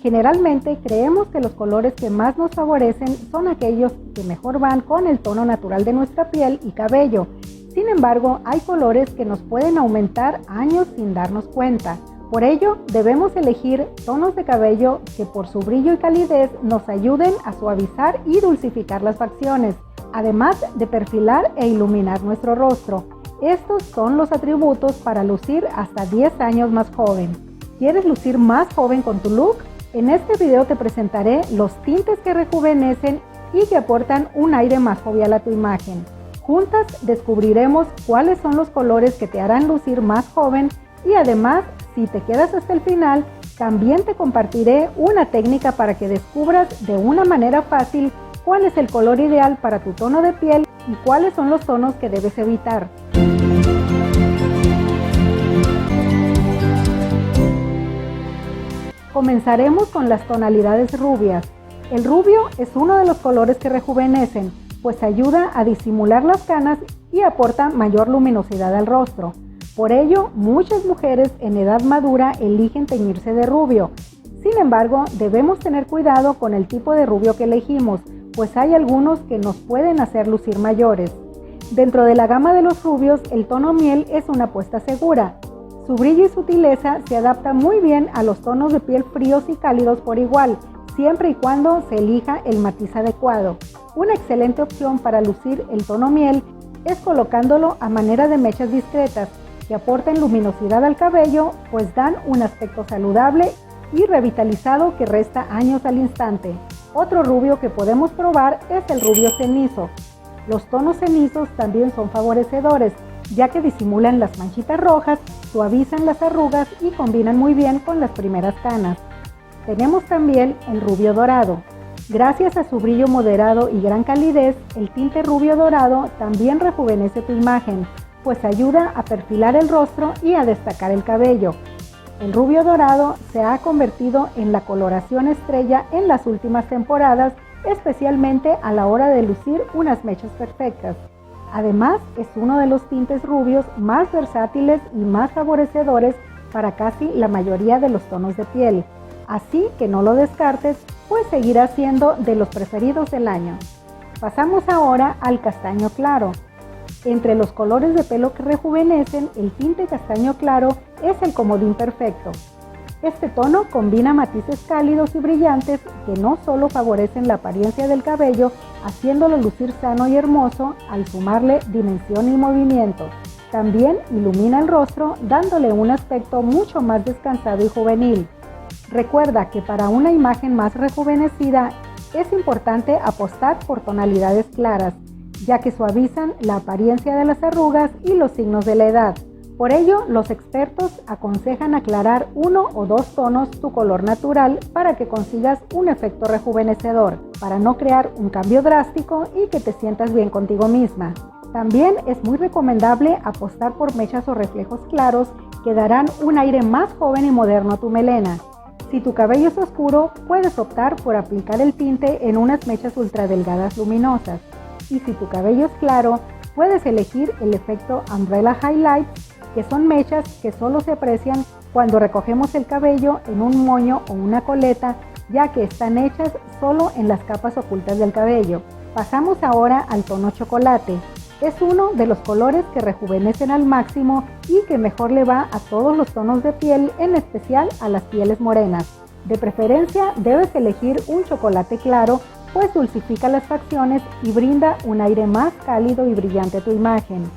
Generalmente creemos que los colores que más nos favorecen son aquellos que mejor van con el tono natural de nuestra piel y cabello. Sin embargo, hay colores que nos pueden aumentar años sin darnos cuenta. Por ello, debemos elegir tonos de cabello que por su brillo y calidez nos ayuden a suavizar y dulcificar las facciones, además de perfilar e iluminar nuestro rostro. Estos son los atributos para lucir hasta 10 años más joven. ¿Quieres lucir más joven con tu look? En este video te presentaré los tintes que rejuvenecen y que aportan un aire más jovial a tu imagen. Juntas descubriremos cuáles son los colores que te harán lucir más joven y además, si te quedas hasta el final, también te compartiré una técnica para que descubras de una manera fácil cuál es el color ideal para tu tono de piel y cuáles son los tonos que debes evitar. Comenzaremos con las tonalidades rubias. El rubio es uno de los colores que rejuvenecen, pues ayuda a disimular las canas y aporta mayor luminosidad al rostro. Por ello, muchas mujeres en edad madura eligen teñirse de rubio. Sin embargo, debemos tener cuidado con el tipo de rubio que elegimos, pues hay algunos que nos pueden hacer lucir mayores. Dentro de la gama de los rubios, el tono miel es una apuesta segura. Su brillo y sutileza se adapta muy bien a los tonos de piel fríos y cálidos por igual, siempre y cuando se elija el matiz adecuado. Una excelente opción para lucir el tono miel es colocándolo a manera de mechas discretas que aporten luminosidad al cabello, pues dan un aspecto saludable y revitalizado que resta años al instante. Otro rubio que podemos probar es el rubio cenizo. Los tonos cenizos también son favorecedores, ya que disimulan las manchitas rojas, suavizan las arrugas y combinan muy bien con las primeras canas. Tenemos también el rubio dorado. Gracias a su brillo moderado y gran calidez, el tinte rubio dorado también rejuvenece tu imagen, pues ayuda a perfilar el rostro y a destacar el cabello. El rubio dorado se ha convertido en la coloración estrella en las últimas temporadas, especialmente a la hora de lucir unas mechas perfectas. Además, es uno de los tintes rubios más versátiles y más favorecedores para casi la mayoría de los tonos de piel. Así que no lo descartes, pues seguirá siendo de los preferidos del año. Pasamos ahora al castaño claro. Entre los colores de pelo que rejuvenecen, el tinte castaño claro es el comodín perfecto. Este tono combina matices cálidos y brillantes que no solo favorecen la apariencia del cabello, haciéndolo lucir sano y hermoso al sumarle dimensión y movimiento. También ilumina el rostro, dándole un aspecto mucho más descansado y juvenil. Recuerda que para una imagen más rejuvenecida es importante apostar por tonalidades claras, ya que suavizan la apariencia de las arrugas y los signos de la edad. Por ello, los expertos aconsejan aclarar 1 o 2 tonos tu color natural para que consigas un efecto rejuvenecedor, para no crear un cambio drástico y que te sientas bien contigo misma. También es muy recomendable apostar por mechas o reflejos claros que darán un aire más joven y moderno a tu melena. Si tu cabello es oscuro, puedes optar por aplicar el tinte en unas mechas ultra delgadas luminosas. Y si tu cabello es claro, puedes elegir el efecto Umbrella Highlight, que son mechas que solo se aprecian cuando recogemos el cabello en un moño o una coleta, ya que están hechas solo en las capas ocultas del cabello. Pasamos ahora al tono chocolate. Es uno de los colores que rejuvenecen al máximo y que mejor le va a todos los tonos de piel, en especial a las pieles morenas. De preferencia, debes elegir un chocolate claro, pues dulcifica las facciones y brinda un aire más cálido y brillante a tu imagen.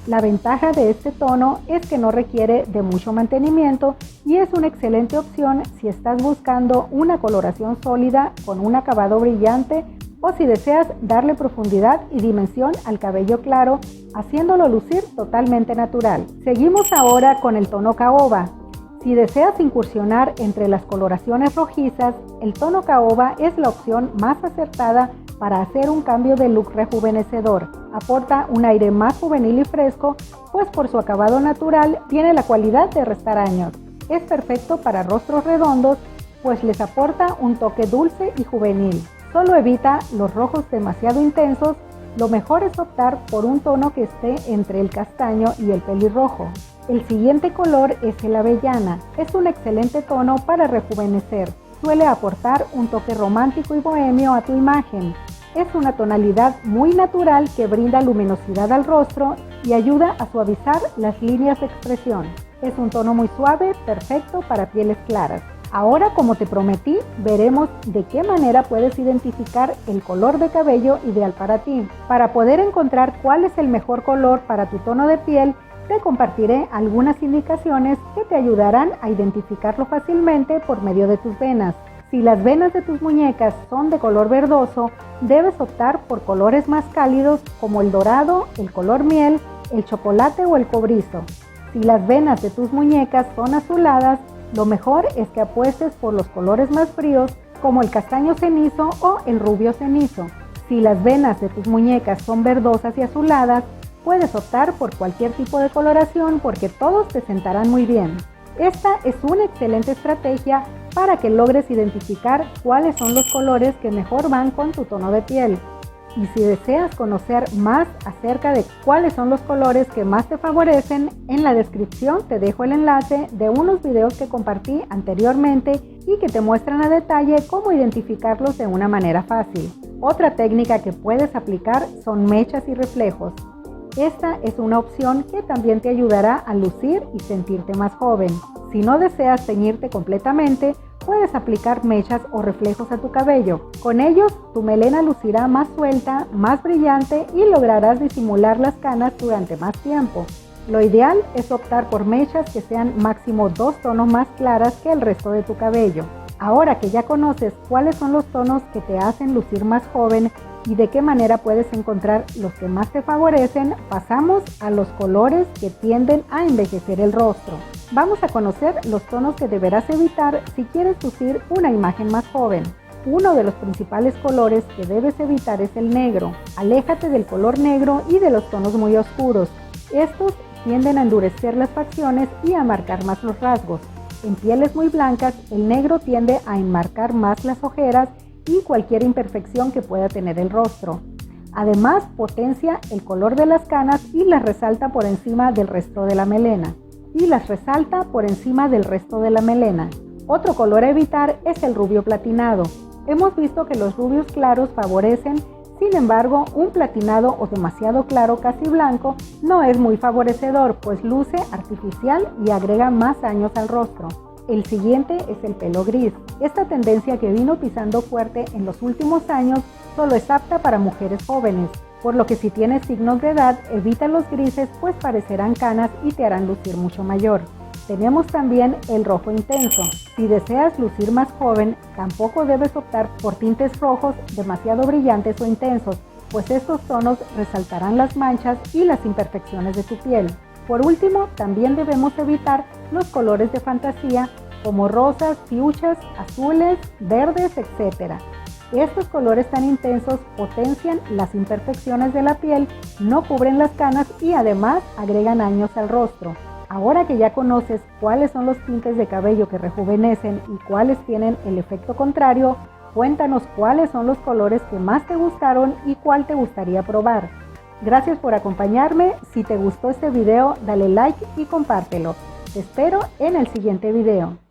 La ventaja de este tono es que no requiere de mucho mantenimiento y es una excelente opción si estás buscando una coloración sólida con un acabado brillante o si deseas darle profundidad y dimensión al cabello claro, haciéndolo lucir totalmente natural. Seguimos ahora con el tono caoba. Si deseas incursionar entre las coloraciones rojizas, el tono caoba es la opción más acertada para hacer un cambio de look rejuvenecedor. Aporta un aire más juvenil y fresco, pues por su acabado natural tiene la cualidad de restar años. Es perfecto para rostros redondos, pues les aporta un toque dulce y juvenil. Solo evita los rojos demasiado intensos. Lo mejor es optar por un tono que esté entre el castaño y el pelirrojo. El siguiente color es el avellana. Es un excelente tono para rejuvenecer. suele aportar un toque romántico y bohemio a tu imagen. Es una tonalidad muy natural que brinda luminosidad al rostro y ayuda a suavizar las líneas de expresión. Es un tono muy suave, perfecto para pieles claras. Ahora, como te prometí, veremos de qué manera puedes identificar el color de cabello ideal para ti. Para poder encontrar cuál es el mejor color para tu tono de piel, te compartiré algunas indicaciones que te ayudarán a identificarlo fácilmente por medio de tus venas. Si las venas de tus muñecas son de color verdoso, debes optar por colores más cálidos como el dorado, el color miel, el chocolate o el cobrizo. Si las venas de tus muñecas son azuladas, lo mejor es que apuestes por los colores más fríos como el castaño cenizo o el rubio cenizo. Si las venas de tus muñecas son verdosas y azuladas, puedes optar por cualquier tipo de coloración porque todos te sentarán muy bien. Esta es una excelente estrategia para que logres identificar cuáles son los colores que mejor van con tu tono de piel. Y si deseas conocer más acerca de cuáles son los colores que más te favorecen, en la descripción te dejo el enlace de unos videos que compartí anteriormente y que te muestran a detalle cómo identificarlos de una manera fácil. Otra técnica que puedes aplicar son mechas y reflejos. Esta es una opción que también te ayudará a lucir y sentirte más joven. Si no deseas teñirte completamente, puedes aplicar mechas o reflejos a tu cabello. Con ellos, tu melena lucirá más suelta, más brillante y lograrás disimular las canas durante más tiempo. Lo ideal es optar por mechas que sean máximo 2 tonos más claras que el resto de tu cabello. Ahora que ya conoces cuáles son los tonos que te hacen lucir más joven y de qué manera puedes encontrar los que más te favorecen, pasamos a los colores que tienden a envejecer el rostro. Vamos a conocer los tonos que deberás evitar si quieres lucir una imagen más joven. Uno de los principales colores que debes evitar es el negro. Aléjate del color negro y de los tonos muy oscuros. Estos tienden a endurecer las facciones y a marcar más los rasgos. En pieles muy blancas, el negro tiende a enmarcar más las ojeras y cualquier imperfección que pueda tener el rostro. Además, potencia el color de las canas y las resalta por encima del resto de la melena. Otro color a evitar es el rubio platinado. Hemos visto que los rubios claros favorecen, sin embargo, un platinado o demasiado claro casi blanco no es muy favorecedor, pues luce artificial y agrega más años al rostro. El siguiente es el pelo gris. Esta tendencia que vino pisando fuerte en los últimos años solo es apta para mujeres jóvenes, por lo que si tienes signos de edad, evita los grises pues parecerán canas y te harán lucir mucho mayor. Tenemos también el rojo intenso. Si deseas lucir más joven, tampoco debes optar por tintes rojos demasiado brillantes o intensos, pues estos tonos resaltarán las manchas y las imperfecciones de tu piel. Por último, también debemos evitar los colores de fantasía como rosas, fuchsias, azules, verdes, etc. Estos colores tan intensos potencian las imperfecciones de la piel, no cubren las canas y además agregan años al rostro. Ahora que ya conoces cuáles son los tintes de cabello que rejuvenecen y cuáles tienen el efecto contrario, cuéntanos cuáles son los colores que más te gustaron y cuál te gustaría probar. Gracias por acompañarme. Si te gustó este video, dale like y compártelo. Te espero en el siguiente video.